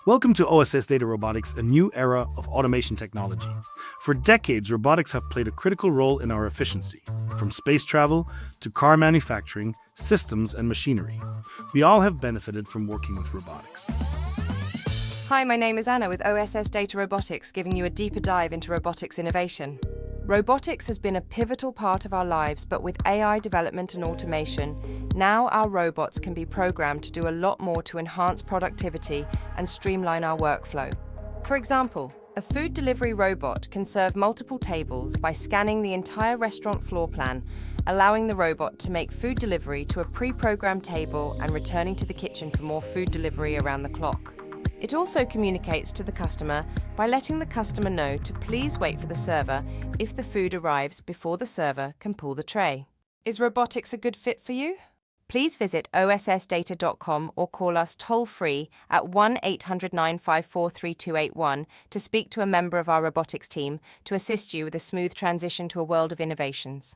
Welcome to OSS Data Robotics, a new era of automation technology. For decades, robotics have played a critical role in our efficiency, from space travel to car manufacturing, systems, and machinery. We all have benefited from working with robotics. Hi, my name is Anna with OSS Data Robotics, giving you a deeper dive into robotics innovation. Robotics has been a pivotal part of our lives, but with AI development and automation, now our robots can be programmed to do a lot more to enhance productivity and streamline our workflow. For example, a food delivery robot can serve multiple tables by scanning the entire restaurant floor plan, allowing the robot to make food delivery to a pre-programmed table and returning to the kitchen for more food delivery around the clock. It also communicates to the customer by letting the customer know to please wait for the server if the food arrives before the server can pull the tray. Is robotics a good fit for you? Please visit ossdata.com or call us toll-free at 1-800-954-3281 to speak to a member of our robotics team to assist you with a smooth transition to a world of innovations.